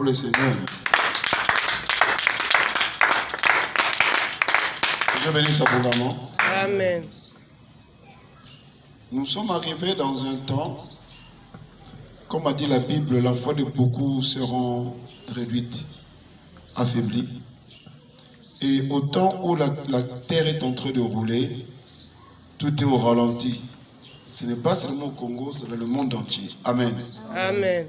le Seigneur. Dieu bénisse abondamment. Amen. Nous sommes arrivés dans un temps, comme a dit la Bible, la foi de beaucoup seront réduites, affaiblies. Et au temps où la terre est en train de rouler, tout est au ralenti. Ce n'est pas seulement au Congo, c'est dans le monde entier. Amen. Amen.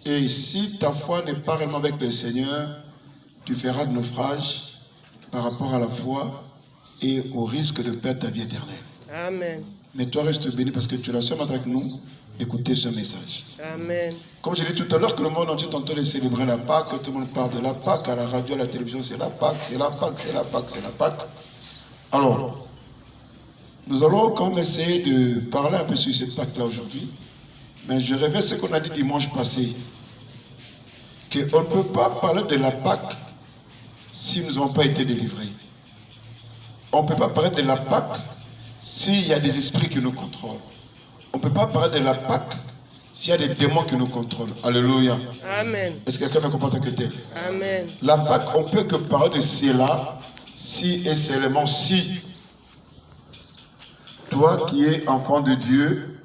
Et si ta foi n'est pas réellement avec le Seigneur, tu feras de naufrage par rapport à la foi et au risque de perdre ta vie éternelle. Amen. Mais toi, reste béni parce que tu es la seule avec nous. Écoutez ce message. Amen. Comme je l'ai dit tout à l'heure, que le monde entier est en train de célébrer la Pâque, que tout le monde parle de la Pâque, à la radio, à la télévision, c'est la Pâque, c'est la Pâque, c'est la Pâque, c'est la Pâque. Alors, nous allons quand même essayer de parler un peu sur cette Pâque-là aujourd'hui. Mais je révèle ce qu'on a dit dimanche passé. Qu'on ne peut pas parler de la Pâque si nous n'avons pas été délivrés. On ne peut pas parler de la Pâque s'il y a des esprits qui nous contrôlent. On ne peut pas parler de la Pâque s'il y a des démons qui nous contrôlent. Alléluia. Amen. Est-ce que quelqu'un me comprend que tel? Amen. La Pâque, on ne peut que parler de cela si et seulement si toi qui es enfant de Dieu,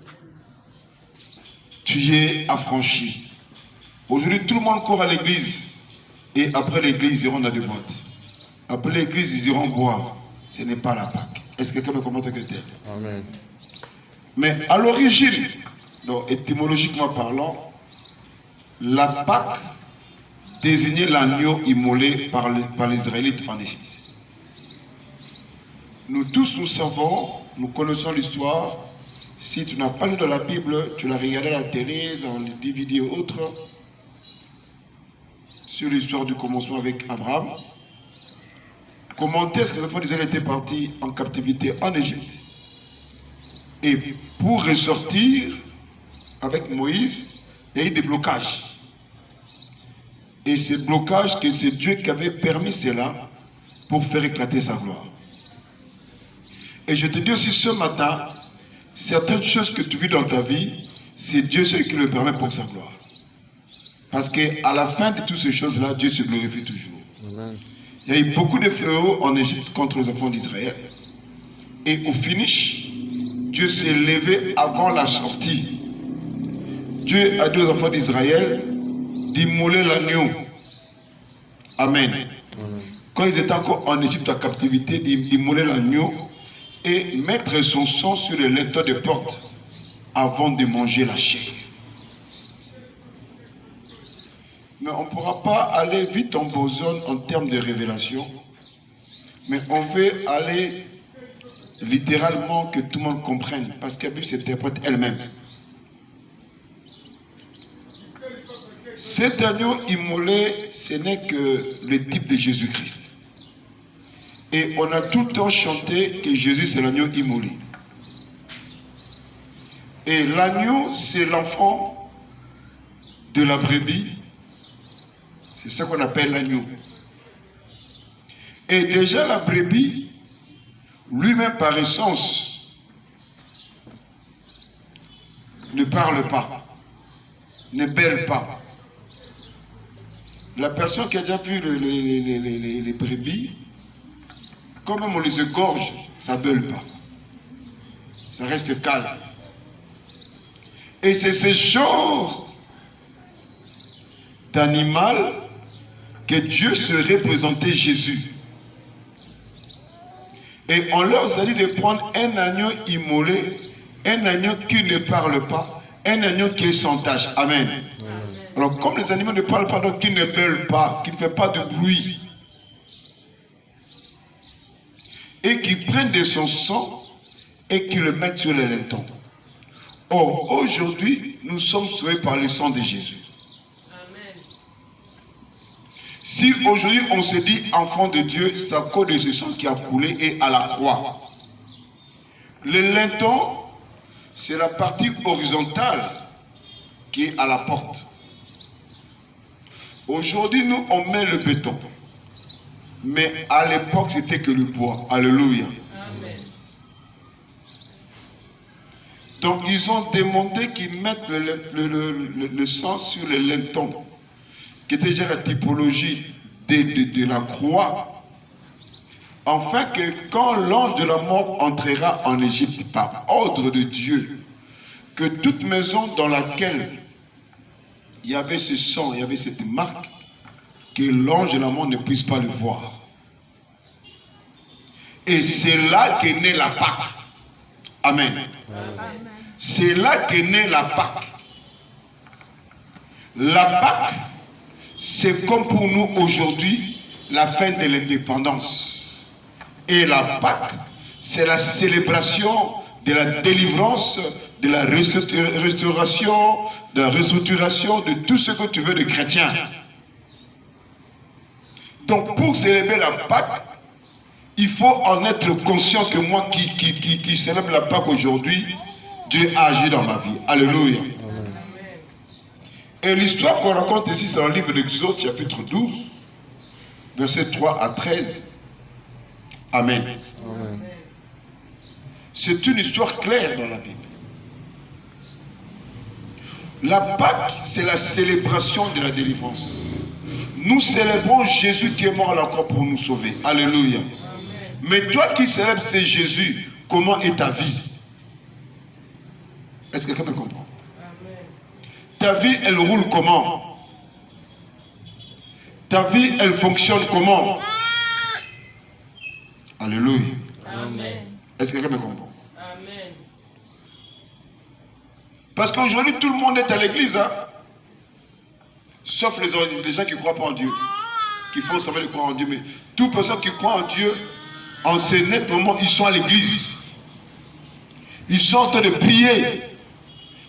tu es affranchi. Aujourd'hui, tout le monde court à l'église. Et après l'église, ils iront dans des boîtes. Après l'église, ils iront boire. Ce n'est pas la Pâque. Est-ce que quelqu'un me comprend que tel? Amen. Mais à l'origine, donc étymologiquement parlant, la Pâque désignait l'agneau immolé par les Israélites en Égypte. Nous tous, nous savons, nous connaissons l'histoire. Si tu n'as pas lu dans la Bible, tu l'as regardé à la télé, dans les DVD et autres, sur l'histoire du commencement avec Abraham. Comment est-ce que les enfants d'Israël étaient partis en captivité en Égypte? Et pour ressortir avec Moïse, il y a eu des blocages. Et ces blocages, c'est Dieu qui avait permis cela pour faire éclater sa gloire. Et je te dis aussi ce matin, certaines choses que tu vis dans ta vie, c'est Dieu seul qui le permet pour sa gloire. Parce qu'à la fin de toutes ces choses-là, Dieu se glorifie toujours. Amen. Il y a eu beaucoup de fléaux en Égypte contre les enfants d'Israël. Et au finish, Dieu s'est levé avant la sortie. Dieu a dit aux enfants d'Israël d'immoler l'agneau. Amen. Quand ils étaient encore en Égypte en captivité, d'immoler l'agneau et mettre son sang sur les linteaux de porte avant de manger la chair. Mais on ne pourra pas aller vite en besogne en termes de révélation, mais on veut aller littéralement que tout le monde comprenne, parce que la Bible s'interprète elle-même. Cet agneau immolé, ce n'est que le type de Jésus-Christ. Et on a tout le temps chanté que Jésus c'est l'agneau immolé. Et l'agneau, c'est l'enfant de la brebis. C'est ça qu'on appelle l'agneau. Et déjà la brebis, lui-même par essence, ne parle pas, ne bêle pas. La personne qui a déjà vu les brebis, quand même on les égorge, ça ne bêle pas. Ça reste calme. Et c'est ce genre d'animal que Dieu se représentait Jésus. Et on leur a dit de prendre un agneau immolé, un agneau qui ne parle pas, un agneau qui est sans tache. Amen. Amen. Alors comme les animaux ne parlent pas, donc qui ne bêlent pas, qui ne fait pas de bruit, et qui prennent de son sang et qui le mettent sur les lintons. Or, aujourd'hui, nous sommes sauvés par le sang de Jésus. Amen. Si aujourd'hui on se dit enfant de Dieu, c'est à cause de ce sang qui a coulé et à la croix. Le linton, c'est la partie horizontale qui est à la porte. Aujourd'hui, nous, on met le béton. Mais à l'époque, c'était que le bois. Alléluia. Amen. Donc, ils ont demandé qu'ils mettent le sang sur le linton. qui était déjà la typologie de la croix, afin que quand l'ange de la mort entrera en Égypte par ordre de Dieu, que toute maison dans laquelle il y avait ce sang, il y avait cette marque, que l'ange de la mort ne puisse pas le voir. Et c'est là qu'est née la Pâque. Amen. C'est là qu'est née la Pâque. La Pâque, c'est comme pour nous aujourd'hui la fin de l'indépendance. Et la Pâque, c'est la célébration de la délivrance, de la restauration, de la restructuration de tout ce que tu veux de chrétien. Donc pour célébrer la Pâque, il faut en être conscient que moi qui célèbre la Pâque aujourd'hui, Dieu a agi dans ma vie. Alléluia. Amen. Et l'histoire qu'on raconte ici, c'est dans le livre d'Exode, chapitre 12, versets 3 à 13. Amen. Amen. C'est une histoire claire dans la Bible. La Pâque, c'est la célébration de la délivrance. Nous célébrons Jésus qui est mort à la croix pour nous sauver. Alléluia. Amen. Mais toi qui célèbres ce Jésus, comment est ta vie? Est-ce que quelqu'un me comprend? Amen. Ta vie, elle roule comment? Ta vie, elle fonctionne comment? Alléluia. Amen. Est-ce que quelqu'un me comprend? Amen. Parce qu'aujourd'hui, tout le monde est à l'église, hein? Sauf les gens qui ne croient pas en Dieu, qui font semblant de croire en Dieu. Mais toute personne qui croit en Dieu, en ce net moment, ils sont à l'église. Ils sont en train de prier,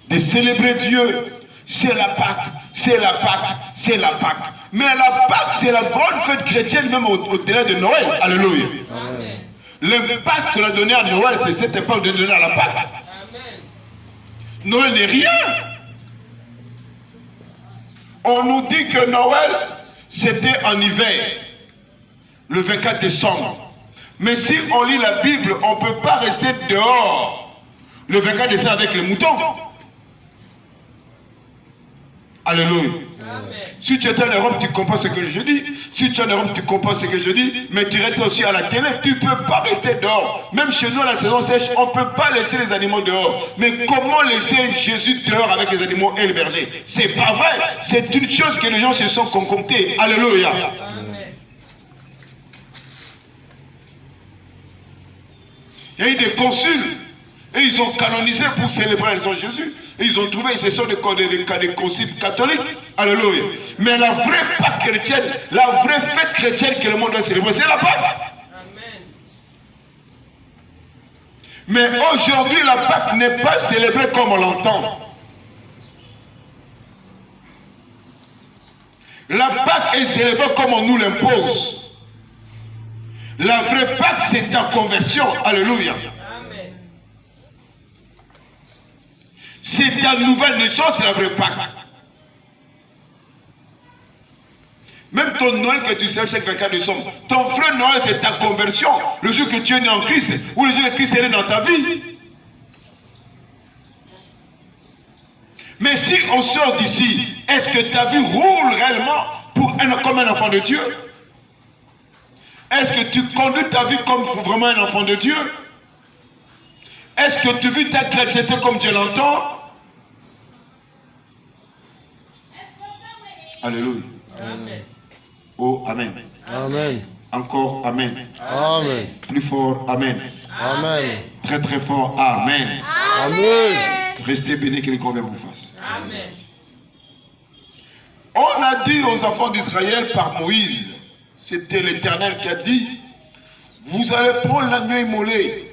de célébrer Dieu. C'est la Pâque, c'est la Pâque, c'est la Pâque. Mais la Pâque, c'est la grande fête chrétienne, même au-delà de Noël. Alléluia. Amen. Le Pâque qu'on a donné à Noël, c'est cette époque de donner à la Pâque. Amen. Noël n'est rien. On nous dit que Noël, c'était en hiver, le 24 décembre. Mais si on lit la Bible, on ne peut pas rester dehors le 24 décembre avec les moutons. Alléluia. Amen. Si tu es en Europe, tu comprends ce que je dis. Si tu es en Europe, tu comprends ce que je dis. Mais tu restes aussi à la télé, tu ne peux pas rester dehors. Même chez nous, à la saison sèche, on ne peut pas laisser les animaux dehors. Mais comment laisser Jésus dehors avec les animaux et les bergers? C'est pas vrai. C'est une chose que les gens se sont concoctés. Alléluia. Amen. Il y a eu des consuls. Et ils ont canonisé pour célébrer la Jésus. Et ils ont trouvé, ce sont des conciles catholiques. Alléluia. Mais la vraie Pâque chrétienne, la vraie fête chrétienne que le monde doit célébrer, c'est la Pâque. Amen. Mais aujourd'hui, la Pâque n'est pas célébrée comme on l'entend. La Pâque est célébrée comme on nous l'impose. La vraie Pâque, c'est ta conversion. Alléluia. C'est ta nouvelle naissance, c'est la vraie Pâque. Même ton Noël que tu célèbres chaque 24 décembre, ton vrai Noël, c'est ta conversion. Le jour que tu es né en Christ, ou le jour que Christ est né dans ta vie. Mais si on sort d'ici, est-ce que ta vie roule réellement comme un enfant de Dieu? Est-ce que tu conduis ta vie comme vraiment un enfant de Dieu? Est-ce que tu vis ta chrétienté comme Dieu l'entend? Alléluia. Amen. Oh, Amen. Amen. Encore Amen. Amen. Plus fort, Amen. Amen. Très très fort, Amen. Amen. Restez bénis, que les convers vous fassent. Amen. On a dit aux enfants d'Israël par Moïse, c'était l'Éternel qui a dit, vous allez prendre l'agneau immolé.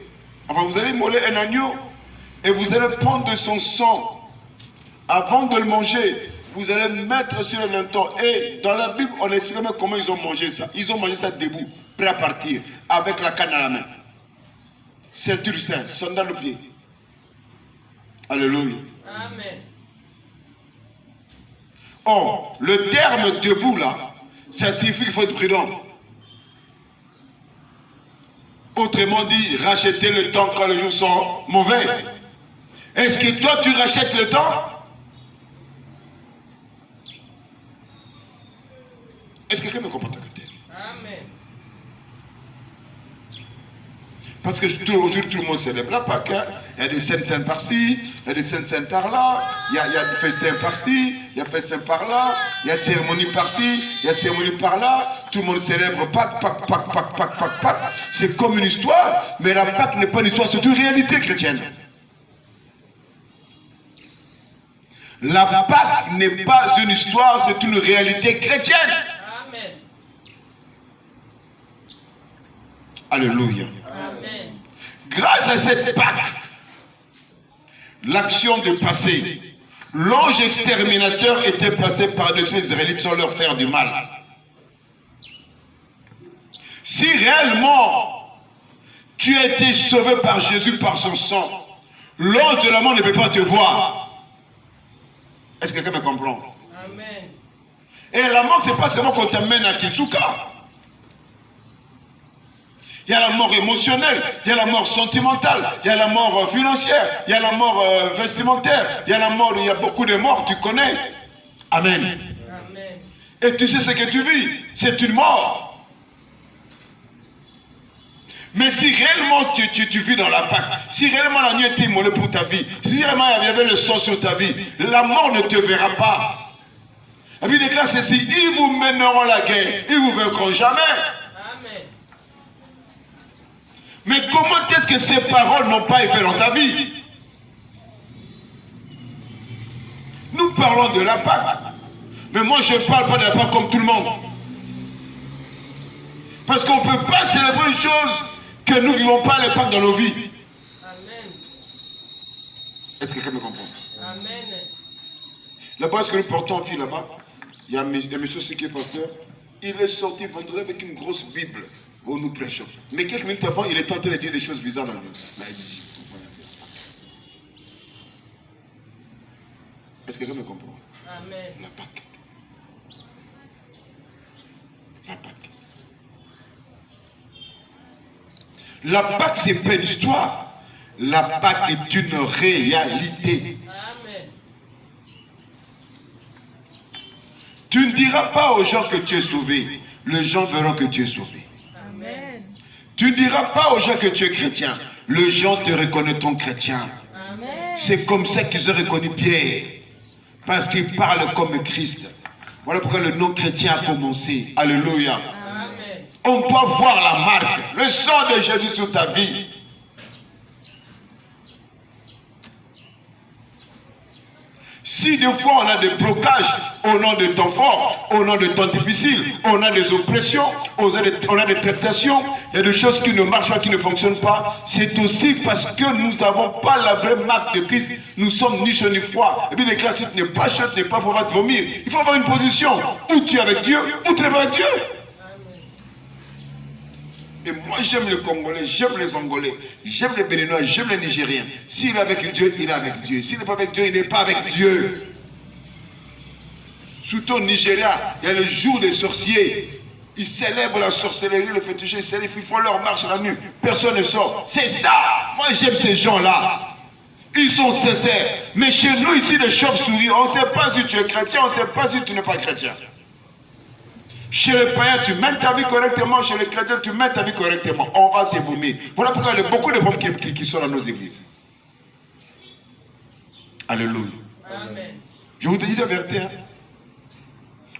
Enfin, vous allez immoler un agneau et vous allez prendre de son sang. Avant de le manger, vous allez mettre sur le linteau. Et dans la Bible, on explique même comment ils ont mangé ça. Ils ont mangé ça debout, prêt à partir, avec la canne à la main. Ceinture sainte, son dans le pied. Alléluia. Amen. Or, le terme debout là, ça signifie qu'il faut être prudent. Autrement dit, racheter le temps quand les jours sont mauvais. Est-ce que toi tu rachètes le temps? Est-ce que quelqu'un me comprend, docteur? Amen. Parce que aujourd'hui, tout le monde célèbre la Pâque. Hein. Il y a des scènes par-ci, il y a des scènes par-là, il y a des festins par-ci, il y a festins par-là, il y a cérémonie par-ci, il y a cérémonie par-là. Tout le monde célèbre Pâques. C'est comme une histoire, mais la Pâque n'est pas une histoire, c'est une réalité chrétienne. La Pâque n'est pas une histoire, c'est une réalité chrétienne. Amen. Alléluia. Amen. Grâce à cette Pâque, l'action de passer, l'ange exterminateur était passé par-dessus les Israélites sans leur faire du mal. Si réellement tu as été sauvé par Jésus, par son sang, l'ange de la mort ne peut pas te voir. Est-ce que quelqu'un me comprend? Amen. Et la mort, ce n'est pas seulement qu'on t'amène à Kitsuka. Il y a la mort émotionnelle, il y a la mort sentimentale, il y a la mort financière, il y a la mort vestimentaire, il y a la mort, il y a beaucoup de morts, tu connais. Amen. Amen. Et tu sais ce que tu vis, c'est une mort. Mais si réellement tu vis dans la Pâque, si réellement la nuit était immolée pour ta vie, si réellement il y avait le sang sur ta vie, la mort ne te verra pas. La Bible déclare ceci, ils vous mèneront la guerre, ils vous vaincront jamais. Amen. Mais comment est-ce que ces paroles n'ont pas effet dans ta vie? Nous parlons de la Pâque. Mais moi je ne parle pas de la Pâque comme tout le monde. Parce qu'on ne peut pas célébrer une chose que nous ne vivons pas les Pâques dans nos vies. Amen. Est-ce que quelqu'un me comprend? Amen. Là-bas, ce que nous portons en fille là-bas, il y a un monsieur qui est pasteur. Il est sorti vendredi avec une grosse Bible où nous prêchons. Mais quelques minutes avant, il est en train de dire des choses bizarres dans le livre. Est-ce que quelqu'un me comprend? Amen. La Pâque. La Pâque. La Pâque, c'est pas une histoire. La Pâque est une réalité. Amen. Tu ne diras pas aux gens que tu es sauvé. Les gens verront que tu es sauvé. Amen. Tu ne diras pas aux gens que tu es chrétien. Les gens te reconnaîtront chrétien. Amen. C'est comme ça qu'ils ont reconnu Pierre. Parce qu'il parle comme Christ. Voilà pourquoi le nom chrétien a commencé. Alléluia. Amen. On doit voir la marque, le sang de Jésus sur ta vie. Si des fois on a des blocages au nom de temps fort, au nom de temps difficile, on a des oppressions, on a des tractations, il y a des choses qui ne marchent pas, qui ne fonctionnent pas, c'est aussi parce que nous n'avons pas la vraie marque de Christ. Nous sommes ni chaud ni froid. Et bien les classes, tu n'es pas chaud, tu n'es pas froid, va te vomir. Il faut avoir une position où tu es avec Dieu, où tu n'es pas avec Dieu. Et moi j'aime les Congolais, j'aime les Angolais, j'aime les Béninois, j'aime les Nigériens. S'il est avec Dieu, il est avec Dieu. S'il n'est pas avec Dieu, il n'est pas avec Dieu. Surtout au Nigeria, il y a le jour des sorciers. Ils célèbrent la sorcellerie, le fétiche, ils font leur marche la nuit. Personne ne sort. C'est ça. Moi j'aime ces gens-là. Ils sont sincères. Mais chez nous ici, les chauves-souris, on ne sait pas si tu es chrétien, on ne sait pas si tu n'es pas chrétien. Chez les païens, tu mènes ta vie correctement. Chez les chrétiens, tu mènes ta vie correctement. On va te vomir. Voilà pourquoi il y a beaucoup de problèmes qui sont dans nos églises. Alléluia. Amen. Je vous dis la vérité. Hein?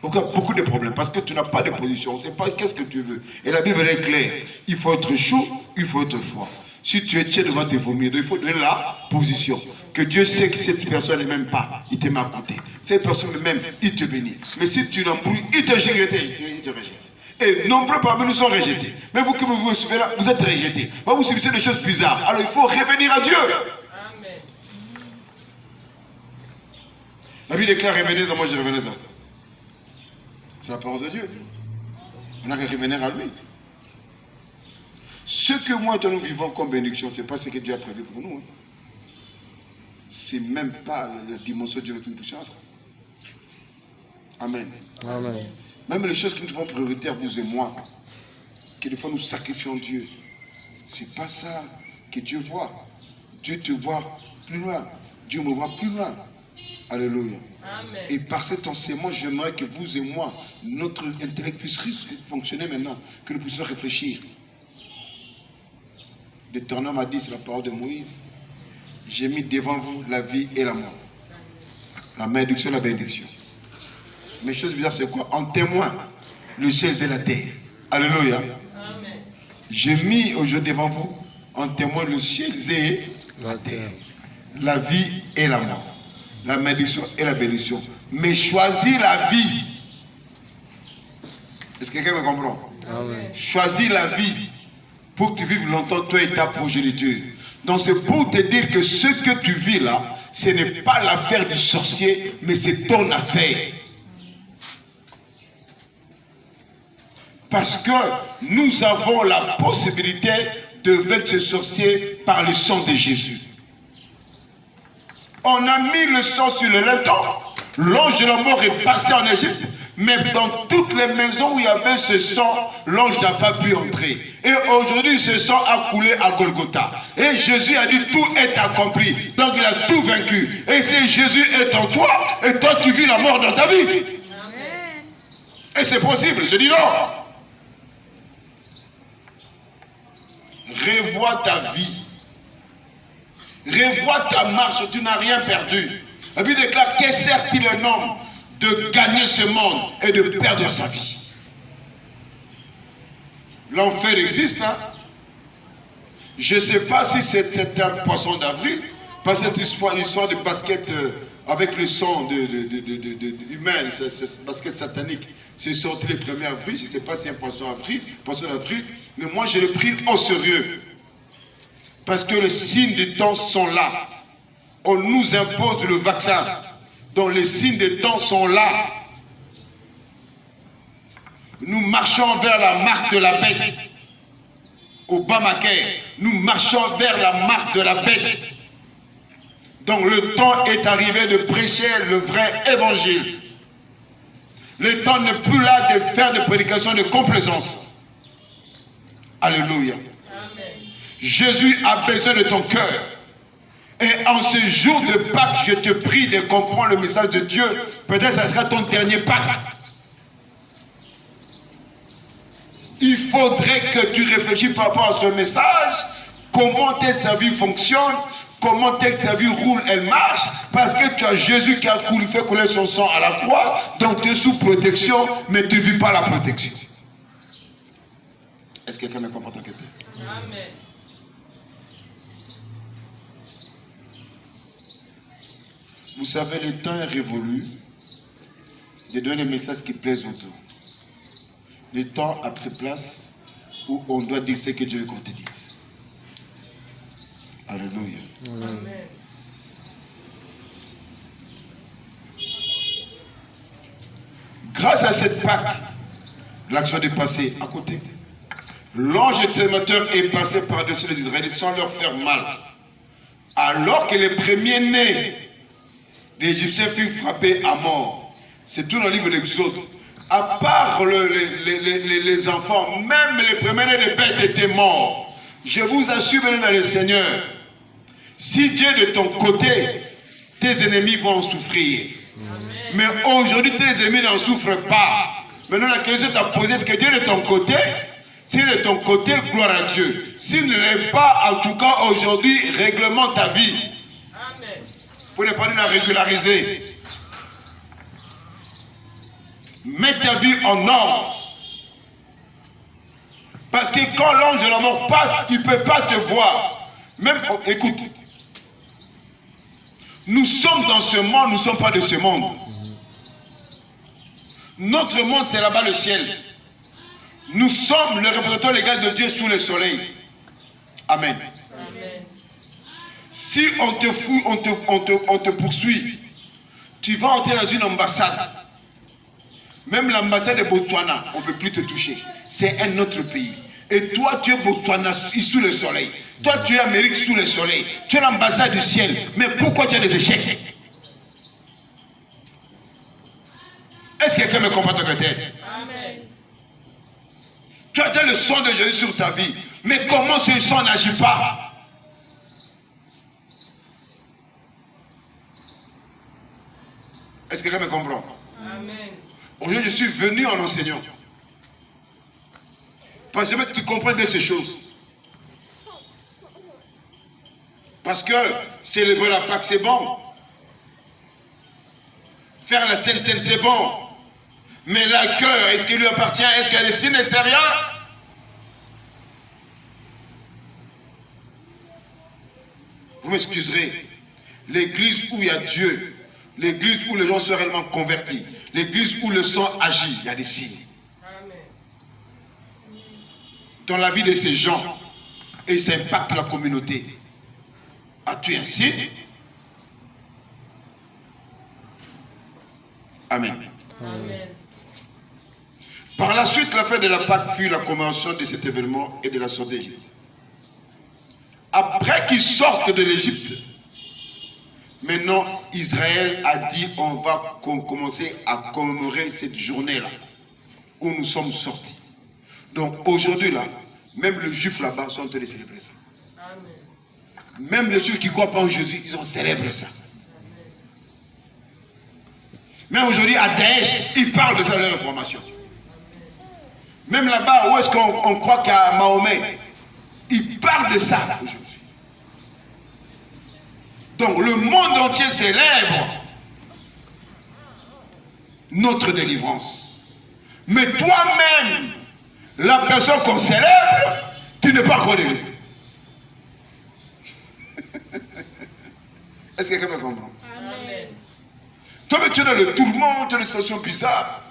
Beaucoup de problèmes. Parce que tu n'as pas de position. On ne sait pas qu'est-ce que tu veux. Et la Bible est claire. Il faut être chaud, il faut être froid. Si tu es tiède, devant te vomir, il faut donner la position. Que Dieu sait que cette personne ne m'aime pas, il te met à côté. Cette personne même, il te bénit. Mais si tu l'embrouilles, il te rejette. Il te rejette. Et nombreux parmi nous sont rejetés. Mais vous que vous vous suivez là, vous êtes rejetés. Vous subissez des choses bizarres. Alors il faut revenir à Dieu. Amen. La Bible déclare revenez à moi, je revenais à. C'est la parole de Dieu. On a qu'à revenir à lui. Ce que moi et toi nous vivons comme bénédiction, ce n'est pas ce que Dieu a prévu pour nous. Hein. C'est même pas la dimension de Dieu avec nous toucher. Amen. Amen. Même les choses qui nous sont prioritaires, vous et moi, que des fois nous sacrifions Dieu, c'est pas ça que Dieu voit. Dieu te voit plus loin. Dieu me voit plus loin. Alléluia. Amen. Et par cet enseignement, j'aimerais que vous et moi, notre intellect puisse fonctionner maintenant, que nous puissions réfléchir. L'Éternel m'a dit, c'est la parole de Moïse, j'ai mis devant vous la vie et la mort. La malédiction et la bénédiction. Mais chose bizarre, c'est quoi? En témoin, le ciel et la terre. Alléluia. Amen. J'ai mis aujourd'hui devant vous en témoin le ciel et la terre. La vie et la mort. La malédiction et la bénédiction. Mais choisis la vie. Est-ce que quelqu'un me comprend? Amen. Choisis la vie pour que tu vives longtemps, toi et ta progéniture. Donc c'est pour te dire que ce que tu vis là, ce n'est pas l'affaire du sorcier, mais c'est ton affaire. Parce que nous avons la possibilité de vaincre ce sorcier par le sang de Jésus. On a mis le sang sur le linteau. L'ange de la mort est passé en Égypte. Mais dans toutes les maisons où il y avait ce sang, l'ange n'a pas pu entrer. Et aujourd'hui, ce sang a coulé à Golgotha. Et Jésus a dit, tout est accompli. Donc il a tout vaincu. Et si Jésus est en toi, et toi tu vis la mort dans ta vie. Amen. Et c'est possible, je dis non. Revois ta vie. Revois ta marche, tu n'as rien perdu. La Bible déclare, que sert-il un homme de gagner ce monde et de perdre sa vie? L'enfer existe, hein? Je ne sais pas si c'est un poisson d'avril, parce que cette histoire de basket avec le sang humain, ce basket satanique, c'est sorti le 1er avril. Je ne sais pas si c'est un poisson d'avril, mais moi je l'ai pris au sérieux. Parce que les signes des temps sont là. On nous impose le vaccin. Donc les signes des temps sont là. Nous marchons vers la marque de la bête. Obamacare, nous marchons vers la marque de la bête. Donc le temps est arrivé de prêcher le vrai évangile. Le temps n'est plus là de faire des prédications de complaisance. Alléluia. Jésus a besoin de ton cœur. Et en ce jour de Pâques, je te prie de comprendre le message de Dieu. Peut-être que ce sera ton dernier Pâques. Il faudrait que tu réfléchisses par rapport à ce message. Comment ta vie fonctionne, comment ta vie roule, elle marche. Parce que tu as Jésus qui a fait couler son sang à la croix. Donc tu es sous protection, mais tu ne vis pas la protection. Est-ce que quelqu'un me comprend ton côté? Amen. Vous savez, le temps est révolu de donner des messages qui plaisent aux autres. Le temps a pris place où on doit dire ce que Dieu veut qu'on te dise. Alléluia. Amen. Grâce à cette Pâque, l'action est passée à côté. L'ange exterminateur est passé par-dessus les Israélites sans leur faire mal. Alors que les premiers-nés des Égyptiens furent frappés à mort. C'est tout dans le livre de l'Exode. À part les enfants, même les premiers-nés des bêtes étaient morts. Je vous assure, venez dans le Seigneur. Si Dieu est de ton côté, tes ennemis vont en souffrir. Amen. Mais aujourd'hui, tes ennemis n'en souffrent pas. Maintenant, la question t'a posée, est-ce que Dieu est de ton côté? S'il est de ton côté, gloire à Dieu. S'il ne l'est pas, en tout cas, aujourd'hui, réglemente ta vie. Amen. Pour ne pas la régulariser. Mets ta vie en ordre. Parce que quand l'ange de la mort passe, il ne peut pas te voir. Même, oh, écoute. Nous sommes dans ce monde, nous ne sommes pas de ce monde. Notre monde, c'est là-bas le ciel. Nous sommes le représentant légal de Dieu sous le soleil. Amen. Amen. Si on te fouille, on te poursuit, tu vas entrer dans une ambassade. Même l'ambassade de Botswana, on ne peut plus te toucher. C'est un autre pays. Et toi, tu es Botswana sous le soleil. Toi, tu es Amérique sous le soleil. Tu es l'ambassade du ciel. Mais pourquoi tu as des échecs? Est-ce que quelqu'un me comprend ton côté? Amen. Tu as déjà le sang de Jésus sur ta vie. Mais comment ce sang n'agit pas? Est-ce que quelqu'un me comprend? Amen. Aujourd'hui, je suis venu en enseignant. Parce que tu comprends bien ces choses. Parce que célébrer la Pâque, c'est bon. Faire la Sainte Seine, c'est bon. Mais la cœur, est-ce qu'il lui appartient? Est-ce qu'elle est signes extérieure? Vous m'excuserez. L'église où il y a Dieu, l'église où les gens sont réellement convertis, l'église où le sang agit, il y a des signes. Amen. Dans la vie de ces gens, et ça impacte la communauté. As-tu un signe? Amen. Amen. Par la suite, la fête de la Pâque fut la commémoration de cet événement et de la sortie d'Égypte. Après qu'ils sortent de l'Égypte, maintenant Israël a dit on va commencer à commémorer cette journée-là où nous sommes sortis. Donc aujourd'hui là, même les juifs là-bas sont en train de célébrer ça. Amen. Même les juifs qui ne croient pas en Jésus, ils ont célébré ça. Même aujourd'hui à Daesh, ils parlent de ça dans leur information. Même là-bas où est-ce qu'on croit qu'à Mahomet, ils parlent de ça aujourd'hui. Donc le monde entier célèbre notre délivrance. Mais toi-même, la personne qu'on célèbre, tu n'es pas encore délivré. Est-ce que quelqu'un me comprend? Amen. Toi, tu es dans le tourment, tu es dans une situation bizarre.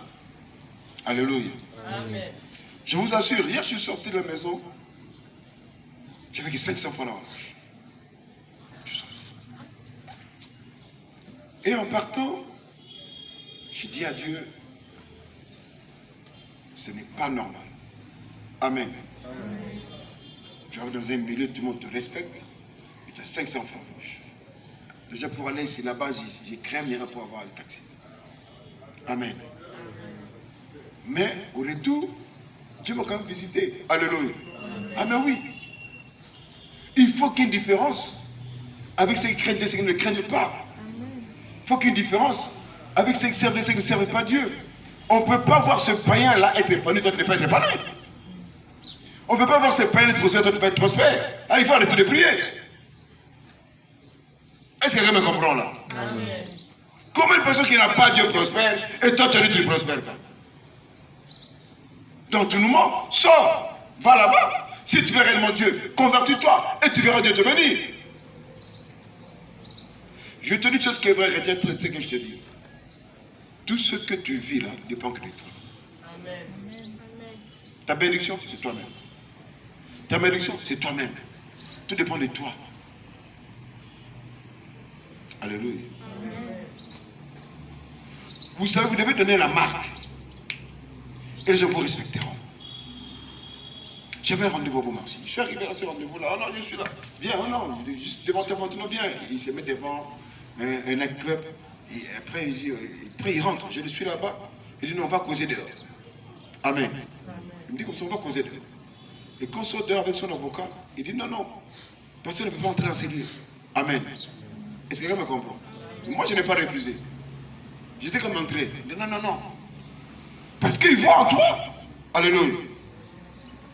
Alléluia. Amen. Je vous assure, hier je suis sorti de la maison, j'avais que 500 francs dans la poche. Et en partant, je dis à Dieu, ce n'est pas normal. Amen. Tu arrives dans un milieu, tout le monde te respecte, et tu as 500 francs en poche. Déjà pour aller ici là-bas, j'ai craint pour avoir le taxi. Amen. Mais au retour, Dieu m'a quand même visité. Alléluia. Ah mais oui. Il faut qu'il y ait une différence avec ceux qui craignent Dieu et ceux qui ne le craignent pas. Il faut qu'il y ait une différence avec ceux qui servent Dieu et ceux qui ne servent pas Dieu. On ne peut pas voir ce païen-là être épanoui, toi tu n'es pas être épanoui. On ne peut pas voir ce païen être prospère, toi tu ne peux pas être prospère. Ah, il faut arrêter de prier. Est-ce que quelqu'un me comprend là? Amen. Comment une personne qui n'a pas Dieu prospère et toi tu ne prospères pas? Donc tu nous mens, sors, va là-bas. Si tu veux réellement Dieu, convertis-toi et tu verras Dieu te bénir. Je te dis une chose qui est vraie, retiens ce que je te dis. Tout ce que tu vis là dépend que de toi. Amen. Ta bénédiction, c'est toi-même. Ta bénédiction, c'est toi-même. Tout dépend de toi. Alléluia. Vous savez, vous devez donner la marque. Et les gens vous respecteront. J'avais un rendez-vous au Bon Marché. Je suis arrivé à ce rendez-vous-là. Oh non, je suis là. Viens, oh non, juste devant ta voiture, non, viens. Il se met devant un nightclub. Et après, il rentre. Je le suis là-bas. Il dit, non, on va causer dehors. Amen. Il me dit, comme ça, on va causer dehors. Et quand on sort dehors avec son avocat, il dit, non, non, personne ne peut pas entrer dans ces lieux. Amen. Est-ce que quelqu'un me comprend? Moi, je n'ai pas refusé. J'étais comme entré. Il dit, non, non, non. Parce qu'il voit en toi. Alléluia.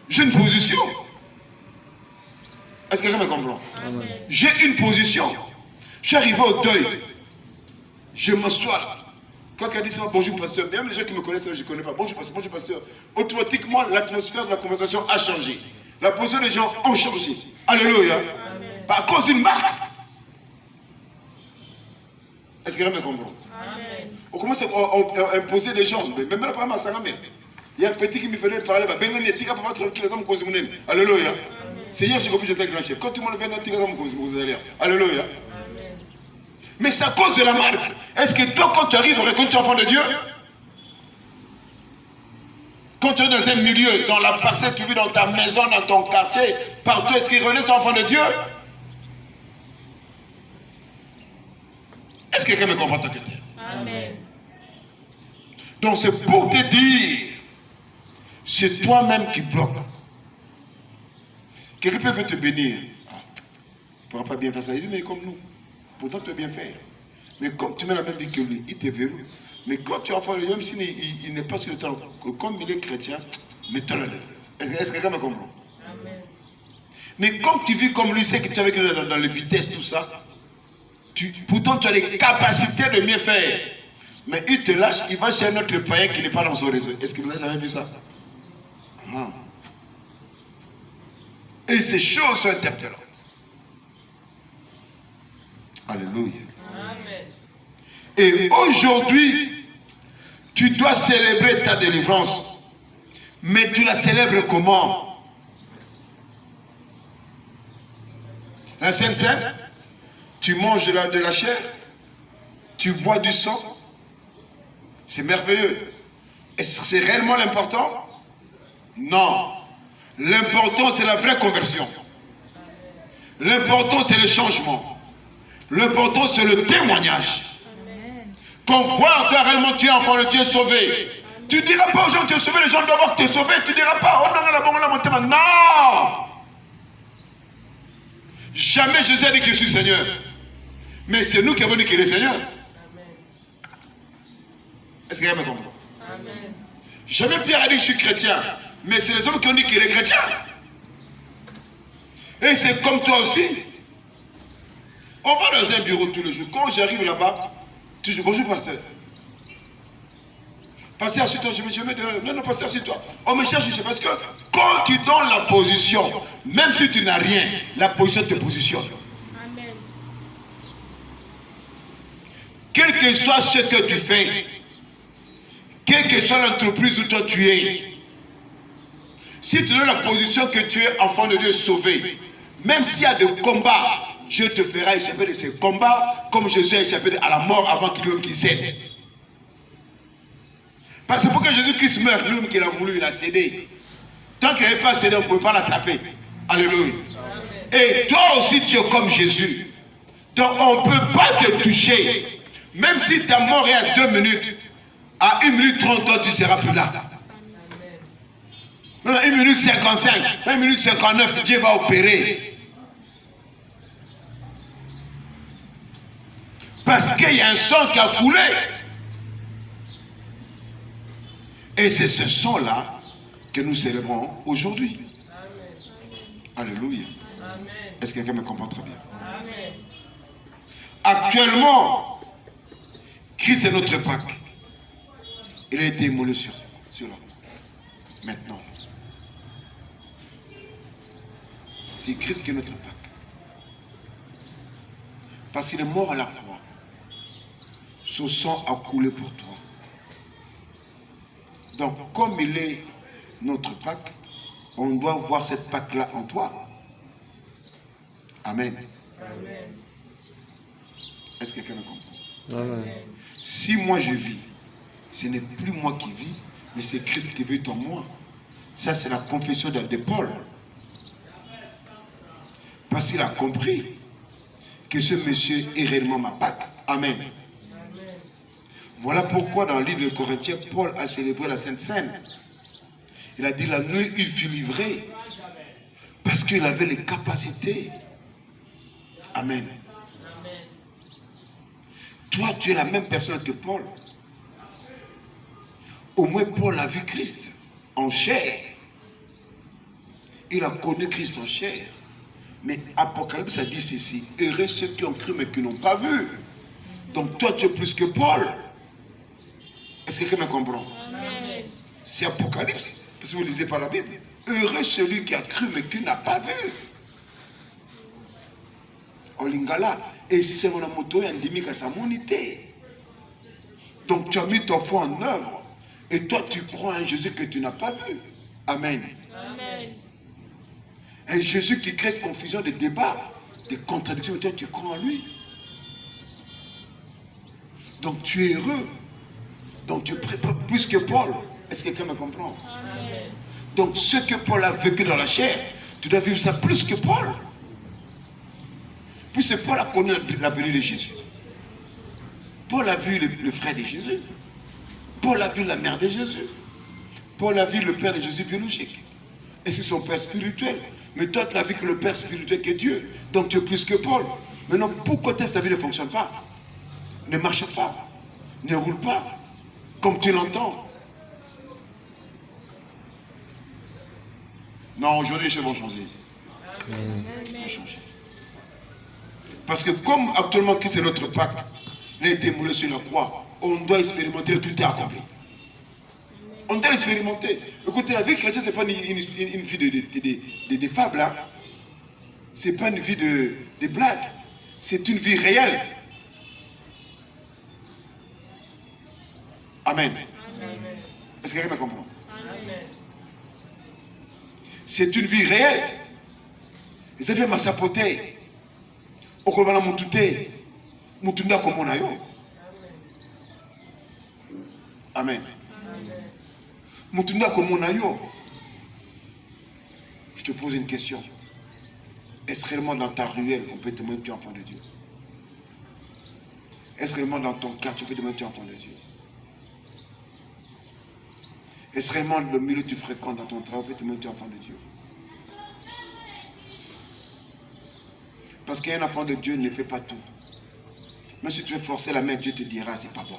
J'ai une position. Est-ce que quelqu'un me comprend? J'ai une position. Je suis arrivé au deuil. Je m'assois là. Quand quelqu'un dit bonjour pasteur, même les gens qui me connaissent, je ne connais pas. Bonjour pasteur, bonjour pasteur. Automatiquement, l'atmosphère de la conversation a changé. La position des gens a changé. Alléluia. Par cause d'une marque. Est-ce que quelqu'un me comprend? Amen. On commence à imposer des gens. Même là, par exemple, il y a un petit qui me faisait parler. Alléluia. C'est hier, j'ai compris, j'étais grand chef. Quand tout le monde vient, alléluia. Mais c'est à cause de la marque. Est-ce que toi, quand tu arrives, quand tu es enfant de Dieu, quand tu es dans un milieu, dans la parcelle, tu vis dans ta maison, dans ton quartier, partout, est-ce qu'il renaît enfant de Dieu? Est-ce que quelqu'un me comprend? Amen. Donc c'est pour te dire, c'est toi-même qui bloque. Quelqu'un peut te bénir. Ah, tu ne pourras pas bien faire ça. Il dit, mais comme nous. Pourtant, tu peux bien faire. Mais comme tu mets la même vie que lui, il te verrouille. Mais quand tu es enfant de Dieu, même s'il n'est pas sur le temps, comme il est chrétien, mettons-le à l'épreuve. Est-ce que quelqu'un me comprend? Amen. Mais comme tu vis comme lui, c'est que tu es avec lui dans les vitesses, tout ça. Pourtant, tu as les capacités de mieux faire. Mais il te lâche, il va chez un autre païen qui n'est pas dans son réseau. Est-ce que vous n'avez jamais vu ça? Non. Et ces choses sont interpellantes. Alléluia. Amen. Et aujourd'hui, tu dois célébrer ta délivrance. Mais tu la célèbres comment? La Sainte Seine, tu manges de la chair, tu bois du sang. C'est merveilleux. Est-ce que c'est réellement l'important? Non. L'important, c'est la vraie conversion. L'important, c'est le changement. L'important, c'est le témoignage. Qu'on voit encore réellement tu es enfant de Dieu sauvé. Tu ne diras pas aux gens que tu es sauvé, les gens doivent voir que tu es sauvé. Tu ne diras pas, oh non, non. Jamais Jésus a dit que je suis Seigneur. Mais c'est nous qui avons dit qu'il est Seigneur. Est-ce que vous me comprenez? Amen. Jamais Pierre a dit que je suis chrétien. Mais c'est les hommes qui ont dit qu'il est chrétien. Et c'est comme toi aussi. On va dans un bureau tous les jours. Quand j'arrive là-bas, tu dis bonjour pasteur. Pasteur, assis-toi, je mets dehors. Non, pasteur, assis-toi. On me cherche, parce que quand tu donnes la position, même si tu n'as rien, la position te positionne. Amen. Quel que soit ce que tu fais, quelle que soit l'entreprise où toi tu es, si tu donnes la position que tu es enfant de Dieu sauvé, même s'il y a des combats, Dieu te fera échapper de ces combats comme Jésus a échappé à la mort avant qu'il cède. Parce que pour que Jésus-Christ meure, l'homme qu'il a voulu, il a cédé. Tant qu'il n'avait pas cédé, on ne pouvait pas l'attraper. Alléluia. Et toi aussi, tu es comme Jésus. Donc on ne peut pas te toucher. Même si ta mort est à 2 minutes, à 1 minute 30, toi, tu ne seras plus là. Même à 1 minute 55, 1 minute 59, Dieu va opérer. Parce qu'il y a un sang qui a coulé. Et c'est ce sang-là que nous célébrons aujourd'hui. Alléluia. Est-ce que quelqu'un me comprend très bien? Amen. Actuellement, Christ est notre Pâque. Il a été immolé sur la croix. Maintenant, c'est Christ qui est notre Pâque. Parce qu'il est mort à la croix. Son sang a coulé pour toi. Donc, comme il est notre Pâque, on doit voir cette Pâque-là en toi. Amen. Amen. Est-ce que quelqu'un me comprend? Amen. Si moi je vis, ce n'est plus moi qui vis, mais c'est Christ qui vit en moi. Ça, c'est la confession de Paul. Parce qu'il a compris que ce monsieur est réellement ma Pâque. Amen. Voilà pourquoi dans le livre de Corinthiens, Paul a célébré la Sainte Seine. Il a dit la nuit, il fut livré. Parce qu'il avait les capacités. Amen. Toi, tu es la même personne que Paul. Au moins, Paul a vu Christ en chair. Il a connu Christ en chair. Mais Apocalypse a dit ceci. Heureux ceux qui ont cru mais qui n'ont pas vu. Donc toi, tu es plus que Paul. Est-ce que quelqu'un me comprend? Amen. C'est Apocalypse. Parce que vous ne lisez pas la Bible. Heureux celui qui a cru mais qui n'a pas vu. En lingala. Et c'est mon amoto et endémique à sa monité. Donc tu as mis ton foi en œuvre. Et toi, tu crois en Jésus que tu n'as pas vu. Amen. Amen. Un Jésus qui crée confusion, des débats, des contradictions. Toi, tu crois en lui. Donc tu es heureux. Donc tu prépares plus que Paul. Est-ce que quelqu'un me comprend? Amen. Donc ce que Paul a vécu dans la chair, tu dois vivre ça plus que Paul. Puisque Paul a connu la venue de Jésus. Paul a vu le frère de Jésus. Paul a vu la mère de Jésus. Paul a vu le père de Jésus biologique. Et c'est son père spirituel. Mais toi, tu n'as vu que le père spirituel qui est Dieu. Donc tu es plus que Paul. Maintenant, pourquoi ta vie ne fonctionne pas? ne marche pas, ne roule pas comme tu l'entends. Non, aujourd'hui, les choses vont changer. Ils vont changer. Parce que comme actuellement Christ est notre Pâques, il a été moulé sur la croix, on doit expérimenter, tout est accompli. On doit l'expérimenter. Écoutez, la vie chrétienne, ce n'est pas une vie de fables. Hein? Ce n'est pas une vie de blagues. C'est une vie réelle. Amen. Est-ce que quelqu'un me comprend? C'est une vie réelle. Et ça fait ma sapoter. Okolbana mutute. Mutunda comme on a eu. Amen. Mutunda comme on a eu. Je te pose une question. Est-ce réellement dans ta ruelle on peut te demander que tu es enfant de Dieu? Est-ce réellement dans ton quartier tu peux te demander que tu es enfant de Dieu? Est-ce réellement le milieu que tu fréquentes dans ton travail on peut te demander que tu es enfant de Dieu? Parce qu'un enfant de Dieu ne fait pas tout. Même si tu veux forcer la main, Dieu te dira c'est pas bon.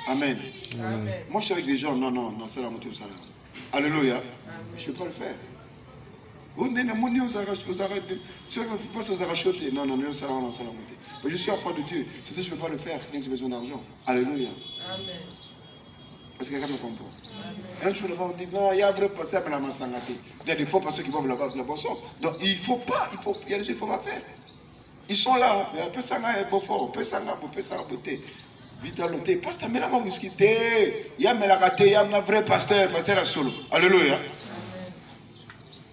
Amen. Amen. Moi je suis avec des gens, non, c'est la montée au salaire. Alléluia. Je ne peux pas le faire. Je suis enfant de Dieu. C'est ça je ne peux pas le faire, c'est que j'ai besoin d'argent. Alléluia. Amen. Est-ce que quelqu'un me comprend? Un jour, on dit non, il y a un vrai pasteur à la Massangate. Il y a des faux pasteurs qui vont la boisson. Donc il ne faut pas, il y a des choses qu'il ne faut pas faire. Ils sont là, mais un peu ça est beau fort, un peu ça beauté. Vitaloté, pasteur, mais là, moi, whisky, il y a il y a un vrai pasteur à solo. Alléluia.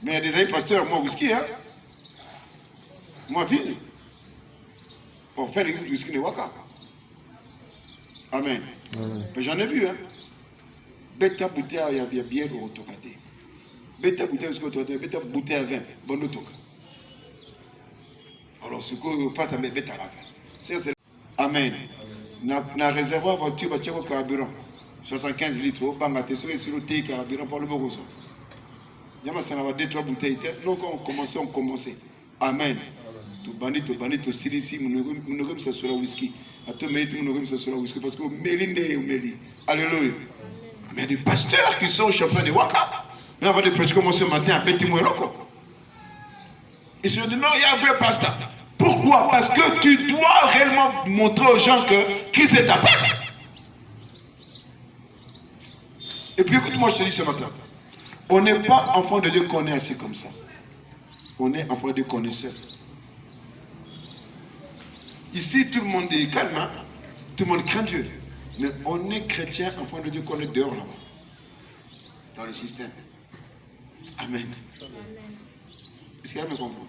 Mais il y a des amis pasteurs, moi, whisky, hein. Moi, ville. Pour faire le whisky de Waka. Amen. Mais j'en ai vu, hein. Beta bouteille, il y a bien au tokate. Beta bouteille, beta bouteille à vin, bon toka. Alors, ce qu'on passe à mes bêtes à la fin. Amen. Na réservoir voiture, bah tiens au carburant. 75 litres, au bangaté, sur le thé carburant pour le bourreau. Il y a ma 2-3 bouteilles. Donc on commençait. Amen. Tout banni, tout silici, nous ne sommes sur la whisky. À tout mérite, nous ne sommes sur la whisky parce que Mélinde ou Méli. Alléluia. Mais des pasteurs qui sont au champion de Waka. Mais on va des prêcher comme ce matin à Petit Moueloko. Ils se disent non, il y a un vrai pasteur. Pourquoi? Parce que tu dois réellement montrer aux gens que Christ est ta Pâques. Et puis écoute-moi, je te dis ce matin, on n'est pas enfant de Dieu qu'on est assis comme ça. On est enfant de Dieu connaisseur. Ici, tout le monde est calme, hein? Tout le monde craint Dieu. Mais on est chrétien, enfant de Dieu qu'on est dehors là-bas. Dans le système. Amen. Est-ce qu'elle me comprend?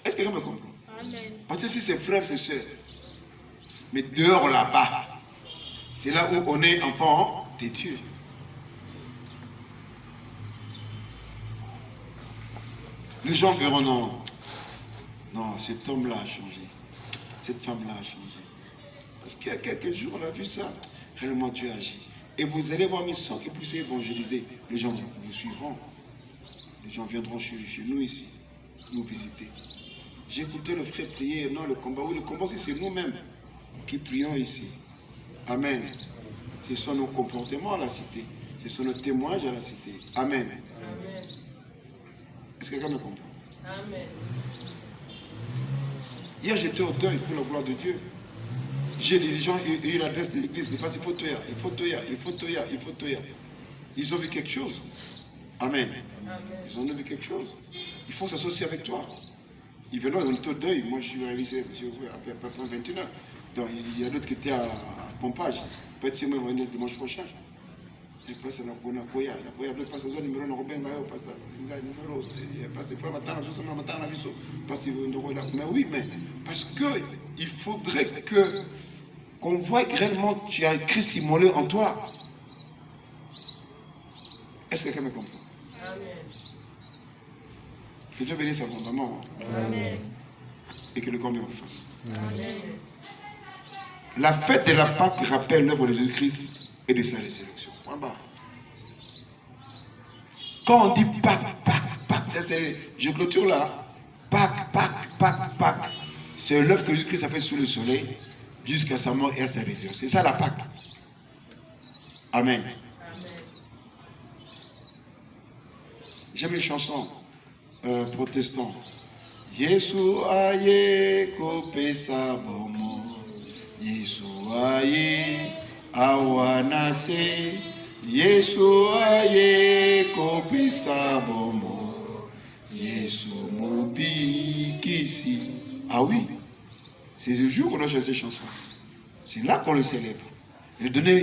Est-ce que quelqu'un me comprend? Amen. Parce que si c'est frères, c'est sœurs. Mais dehors là-bas, c'est là où on est enfant de Dieu. Les gens verront non, cet homme-là a changé. Cette femme-là a changé. Parce qu'il y a quelques jours, on a vu ça. Réellement, Dieu agit. Et vous allez voir, mais sans que vous puissiez évangéliser, les gens vous suivront. Les gens viendront chez nous ici, nous visiter. J'ai écouté le frère prier, non, le combat. Oui, le combat, c'est nous-mêmes qui prions ici. Amen. Ce sont nos comportements à la cité. Ce sont nos témoignages à la cité. Amen. Amen. Est-ce que quelqu'un me comprend? Amen. Hier, j'étais au deuil pour la gloire de Dieu. J'ai des gens, ils l'adressent de l'église, ils passent, il faut Toya. Ils ont vu quelque chose. Amen. Amen. Ils ont vu quelque chose. Il faut s'associer avec toi. Ils venaient, ils étaient au deuil. Moi, je suis arrivé après 21h. Donc, il y a d'autres qui étaient à pompage. Peut-être que moi, ils vont venir dimanche prochain. Il passe à la Koya. Il y a passe à la numéro, on remet numéro. Parce qu'il faut matin, mais oui, mais parce qu'il faudrait qu'on voit que réellement tu as Christ immolé en toi. Est-ce que quelqu'un me comprend? Amen. Que Dieu bénisse abondamment. Amen. Et que le corps vous fasse. Amen. La fête de la Pâque rappelle l'œuvre de Jésus-Christ et de sa résurrection. Point barre. Quand on dit Pâque, je clôture là. Pâque. C'est l'œuvre que Jésus-Christ a fait sous le soleil jusqu'à sa mort et à sa résurrection. C'est ça la Pâque. Amen. J'aime les chansons protestantes. Yesu aye kopesa bomo. Yesu aye awanase. Yesu aye kopesa bomo. Yesu mobi kisi. Ah oui, c'est le jour qu'on a chanté ces chansons. C'est là qu'on le célèbre. Il veut donner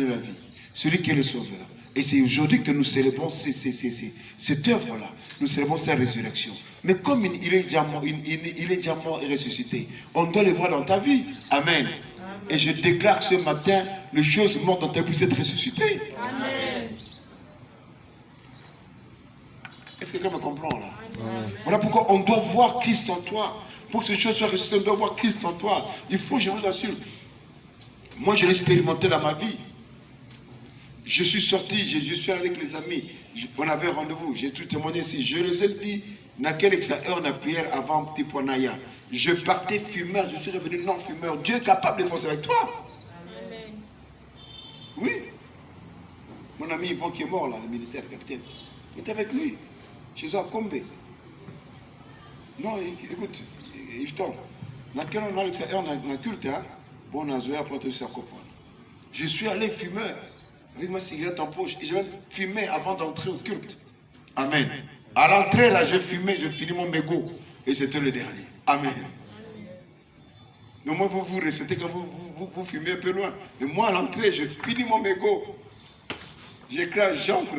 la vie. Celui qui est le sauveur. Et c'est aujourd'hui que nous célébrons cette œuvre-là. Nous célébrons sa résurrection. Mais comme il est déjà mort, et ressuscité, on doit le voir dans ta vie. Amen. Et je déclare ce matin, les choses mortes dans ta vie puissent être ressuscitées. Amen. Est-ce que quelqu'un me comprend là? Voilà pourquoi on doit voir Christ en toi. Pour que ces choses soient ressuscitées, on doit voir Christ en toi. Il faut, je vous assure. Moi, je l'ai expérimenté dans ma vie. Je suis sorti, je suis avec les amis. On avait rendez-vous, j'ai tout témoigné ici. Je les ai dit, dans quelle heure la prière avant Petit Poinaya. Je partais fumeur, je suis revenu non-fumeur. Dieu est capable de forcer avec toi. Amen. Oui. Mon ami Yvon qui est mort là, le militaire, le capitaine. Il était avec lui, chez eux à Combe. Non, écoute, Yveton, dans quelle heure on a culte, hein? Bon, on a joué après tout ça comprendre. Je suis allé fumeur, avec ma cigarette en poche, et j'ai même fumé avant d'entrer au culte. Amen. À l'entrée, là, j'ai fumé, je finis mon mégot, et c'était le dernier. Amen. Mais moi, vous respectez quand vous fumez un peu loin. Mais moi, à l'entrée, je finis mon mégot. J'écrase, j'entre,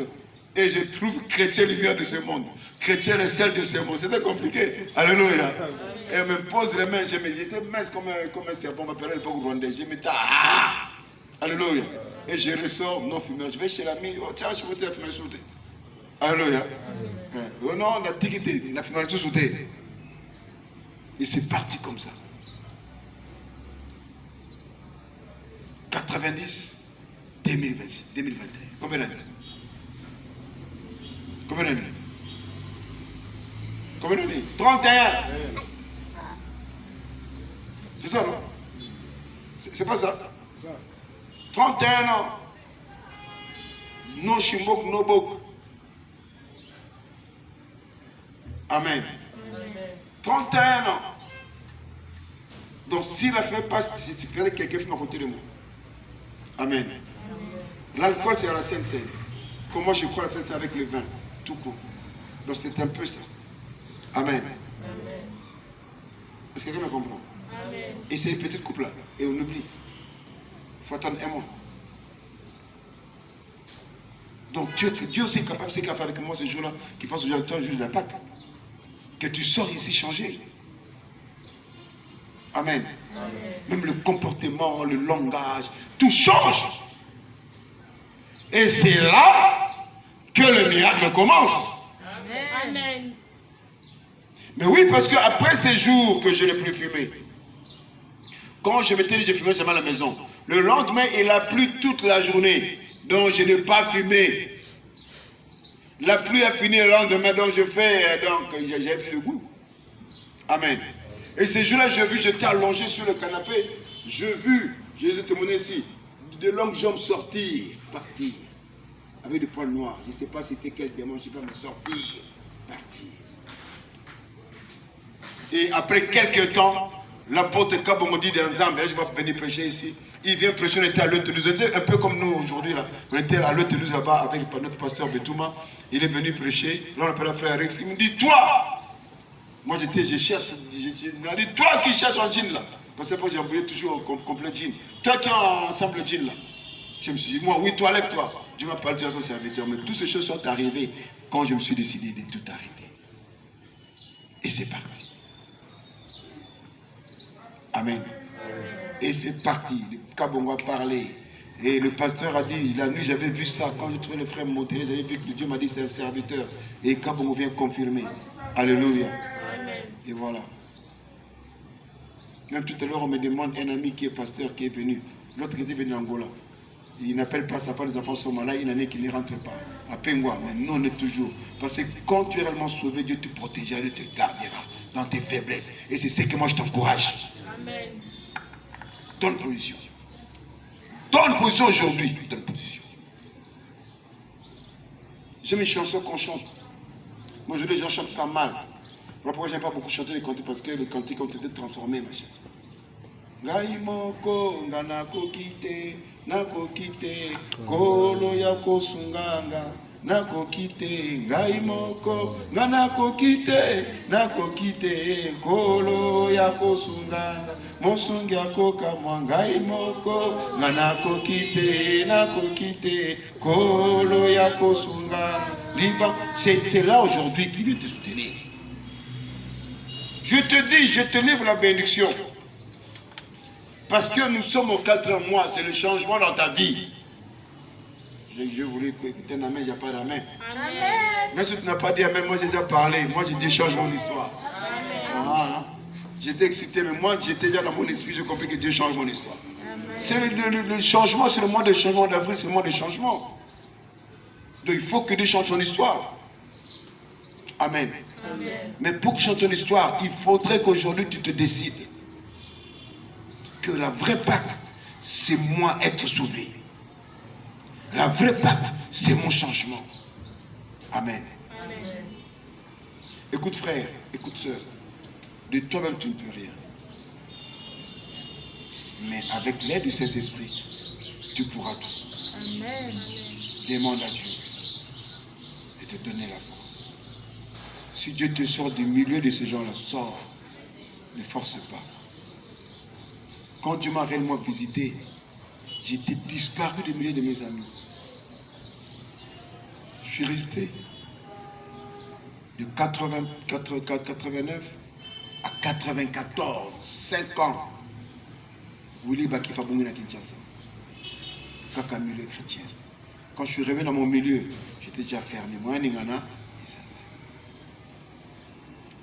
et je trouve chrétien lumière de ce monde. Chrétien le sel de ce monde. C'était compliqué. Alléluia. Et elle me pose les mains, j'étais mince comme un serpent, on m'appelait à l'époque rwandais. Je m'étais alléluia. Et je ressors non fumeur. Je vais chez l'ami, oh tiens, je veux te fumer sous. Alléluia. Oh non, on a tiquité, on a fumé tout sous. Et c'est parti comme ça. 90, 2026, 2021. Combien d'années? Combien d'années? Combien d'années? 31. C'est ça, non? C'est pas ça? 31 ans. No shimbok, no bok. Amen. 31 ans. Donc si la fête passe, si tu perds quelqu'un qui m'a côté de moi. Amen. L'alcool c'est à la Sainte Seine. Comment je crois à la Sainte Seine avec le vin, tout court. Donc c'est un peu ça. Amen. Est-ce que quelqu'un me comprend? Amen. Et c'est une petite couple là. Et on oublie. Il faut attendre un mois. Donc Dieu aussi est capable, c'est capable avec moi ce jour-là, qu'il fasse aujourd'hui toi le jour de la Pâque. Que tu sors ici changé. Amen. Amen. Même le comportement, le langage, tout change. Et c'est là que le miracle commence. Amen. Mais oui, parce qu'après ces jours que je n'ai plus fumé, quand je m'étais dit je fumais jamais à la maison, le lendemain il a plu toute la journée, donc je n'ai pas fumé. La pluie a fini le lendemain, donc j'ai plus de goût. Amen. Et ces jours-là, j'ai vu, j'étais allongé sur le canapé, j'ai vu, Jésus témoigné ici, de longues jambes sortir, partir, avec des poils noirs. Je ne sais pas c'était quel démon, je ne sais pas, mais sortir, partir. Et après quelques temps, l'apôtre Kabongo dit dans Zambie, je vais venir prêcher ici. Il vient prêcher, on était à l'Eutelouze, un peu comme nous aujourd'hui là. On était à l'Eutelouze là-bas avec notre pasteur Betouma. Il est venu prêcher. Là on appelle le frère Rex. Il me dit, toi! Moi je cherche. Il m'a dit, toi qui cherches en jean là. Parce que j'ai envoyé toujours complet jean. Toi qui as ensemble jean là. Je me suis dit, moi, oui, toi, lève-toi. Dieu m'a parlé de son serviteur. Mais toutes ces choses sont arrivées quand je me suis décidé de tout arrêter. Et c'est parti. Amen. Et c'est parti. Le Kabongo a parlé. Et le pasteur a dit, la nuit j'avais vu ça. Quand j'ai trouvé le frère monter, j'avais vu que Dieu m'a dit c'est un serviteur. Et Kabongo vient confirmer. Alléluia. Amen. Et voilà. Même tout à l'heure, on me demande un ami qui est pasteur qui est venu. L'autre qui était venu d'Angola. Il n'appelle pas sa femme, les enfants sont malades, il y en a qui ne rentrent pas. À Pengwa, mais nous on est toujours. Parce que quand tu es réellement sauvé, Dieu te protégera, Dieu te gardera. dans tes faiblesses. Et c'est ce que moi je t'encourage. Amen. Donne position. Donne position aujourd'hui. Donne position. J'aime une chanson qu'on chante. Moi aujourd'hui les gens chantent ça mal. Voilà pourquoi j'aime pas beaucoup chanter les cantiques, parce que les cantiques ont été transformés, ma chère. Ngai moko ngana kokite nakokite kolo ya kosunganga nakokite ngai moko ngana kokite nakokite kolo ya kosunganga mosungi akoka ngai moko ngana kokite nakokite kolo ya kosunganga. C'est là aujourd'hui qui vient te soutenir. Je te dis, je te livre la bénédiction. Parce que nous sommes au 4e mois, c'est le changement dans ta vie. Je voulais écouter un amen, il n'y a pas d'amen. Mais si tu n'as pas dit amen, moi j'ai déjà parlé. Moi j'ai dit change mon histoire. J'étais excité, mais moi j'étais déjà dans mon esprit, j'ai compris que Dieu change mon histoire. C'est le changement, c'est le mois de changement d'avril, c'est le mois de changement. Donc il faut que Dieu change ton histoire. Amen. Amen. Mais pour que change ton histoire, il faudrait qu'aujourd'hui tu te décides que la vraie Pâque, c'est moi être sauvé. La vraie Pâque, c'est mon changement. Amen. Amen. Écoute frère, écoute sœur, de toi-même tu ne peux rien. Mais avec l'aide du Saint-Esprit, tu pourras tout. Amen. Demande à Dieu de te donner la force. Si Dieu te sort du milieu de ces gens-là, sors. Ne force pas. Quand Dieu m'a réellement visité, j'étais disparu du milieu de mes amis. Je suis resté de 89 à 94, 5 ans. Willy Baki Fabongi na Kinshasa. Kaka milieu chrétien. Quand je suis revenu dans mon milieu, j'étais déjà fermé. Moi, Ningana,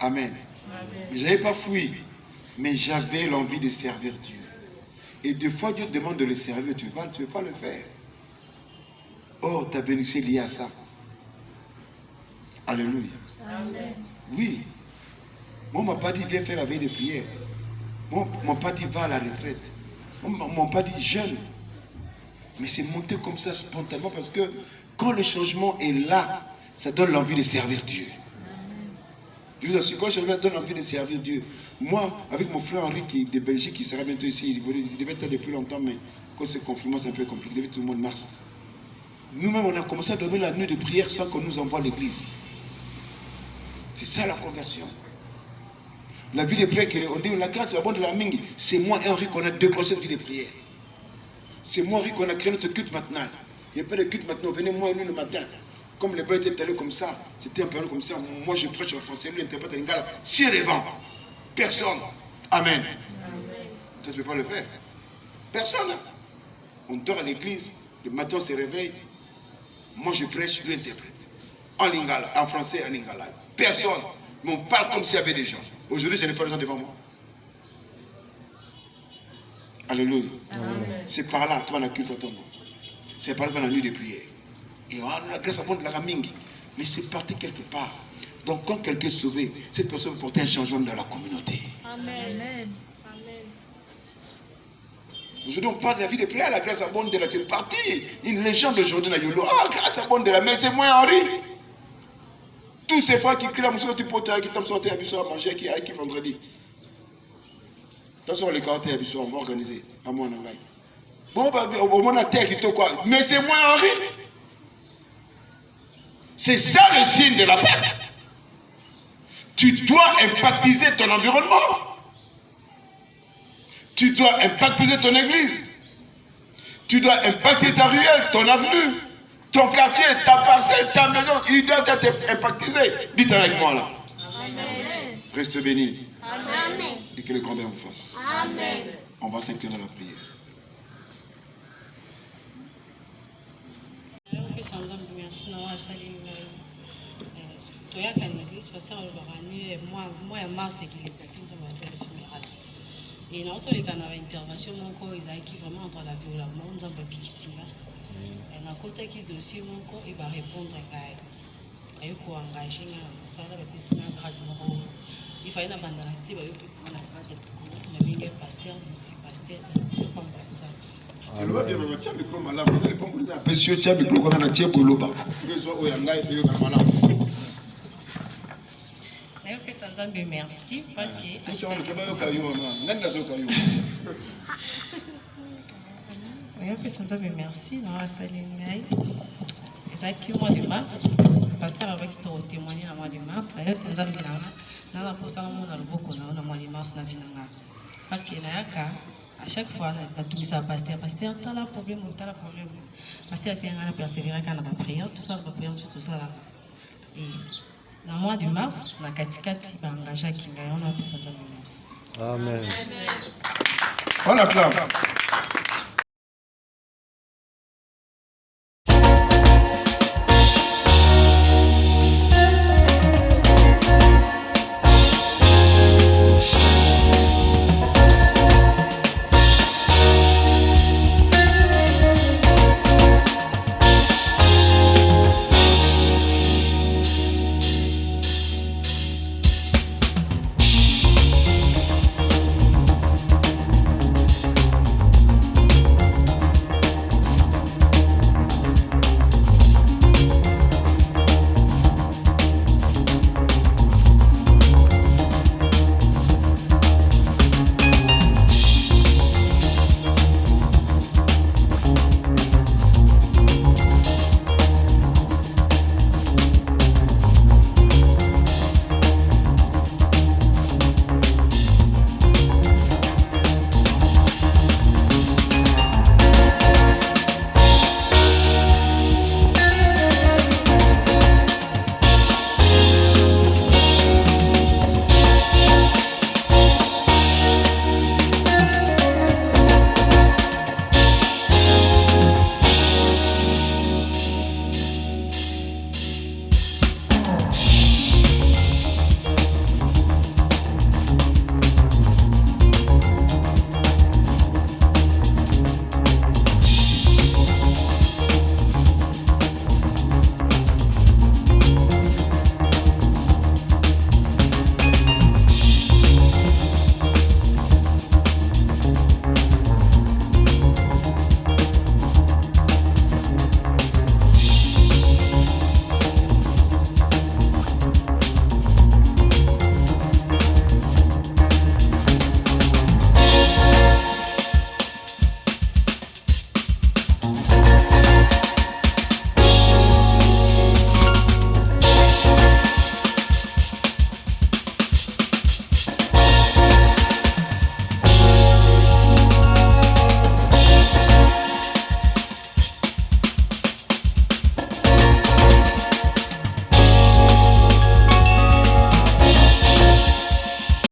Amen. Je n'avais pas fui, mais j'avais l'envie de servir Dieu. Et des fois, Dieu te demande de le servir, tu ne veux pas le faire. Oh, ta bénédiction est liée à ça. Alléluia. Amen. Oui. Moi, on ne m'a pas dit, viens faire la veille de prière. Moi, on ne m'a pas dit, va à la retraite. On ne m'a pas dit, jeûne. Mais c'est monté comme ça spontanément parce que quand le changement est là, ça donne l'envie de servir Dieu. Je vous assure, quand le changement donne l'envie de servir Dieu, moi, avec mon frère Henri qui, de Belgique, qui sera bientôt ici, il devait être depuis longtemps, mais quand c'est confinement, c'est un peu compliqué, il devait être tout le mois de mars. Nous-mêmes, on a commencé à dormir la nuit de prière sans qu'on nous envoie à l'église. C'est ça la conversion. La vie de prière, on dit, la grâce, la bonne de la mingi, c'est moi et Henri qu'on a décroché la vie de prière. C'est moi et Henri qu'on a créé notre culte matinal. Il n'y a pas de culte maintenant, venez moi et lui le matin. Comme les bons étaient allés comme ça, c'était un peu comme ça. Moi je prêche en français, lui interprète en lingala. Sur les bancs, personne. Amen. Tu ne peux pas le faire. Personne. On dort à l'église, le matin on se réveille. Moi je prêche, lui interprète. En lingala, en français, en lingala. Personne. Mais on parle comme s'il y avait des gens. Aujourd'hui, je n'ai pas les gens devant moi. Alléluia. C'est par là, tu vas la culte à ton nom. C'est par là qu'on a la nuit de prière. Et on a la grâce à monde de la ramingi. Mais c'est parti quelque part. Donc quand quelqu'un est sauvé, cette personne peut porter un changement dans la communauté. Amen. Amen. Aujourd'hui on parle de la vie de prière, la grâce à monde de la... C'est parti. Une légende aujourd'hui dans Yolo. Ah, grâce à monde de la... Mais c'est moi Henri. Tous ces fois qui crient la mousse, qui t'ont sorti à Bissau à manger, qui vendredi. Attention les quartiers à Bissau, on va organiser. À moi Nangaï. Bon, au moins la terre qui te quoi. Mais c'est moi Henri. C'est ça le signe de la Pâque. Tu dois impactiser ton environnement. Tu dois impactiser ton église. Tu dois impacter ta ruelle, ton avenue, ton quartier, ta parcelle, ta maison. Il doit être impactisé. Dites avec moi là. Amen. Reste béni. Amen. Et que le grand Dieu vous fasse. Amen. On va s'incliner dans la prière. toyaka na église pasteur alobaka ni mois ya mars ekilekaki nzambe asalisi miracle et naotoleka na baintervention moko ezalaki vraiment entre la violament nzambe abikisinga nakotiaki dossier moko e barépondre ngai aye koengage nga na mosala bapesinga grade moko il fallait na banda na si ba yo pesa na kati na binge pasteur musique pasteur kwa mbanza. Alors bien on tient micro malamu vous allez pas vous dire monsieur tient micro quand on a tient boloba besoin o yanga et yo kana malamu. Na yo pesa nzambe merci parce que monsieur on keba yo kayo mama nani nazo kayo. Na yo pesa nzambe merci na wasali ngai. Ezaki mois de mars pasteur avaki to témoigner na mois de mars na yo pesa nzambe na na posa na mona loboko na mois de mars na vinanga parce que na yaka à chaque fois tout ça pasteur t'as la problème pasteur c'est un persévérer quand la prière tout ça la prière tout ça là et dans le mois de mars na katikati ba engagé kinga on a fait ça. Amen. On acclame.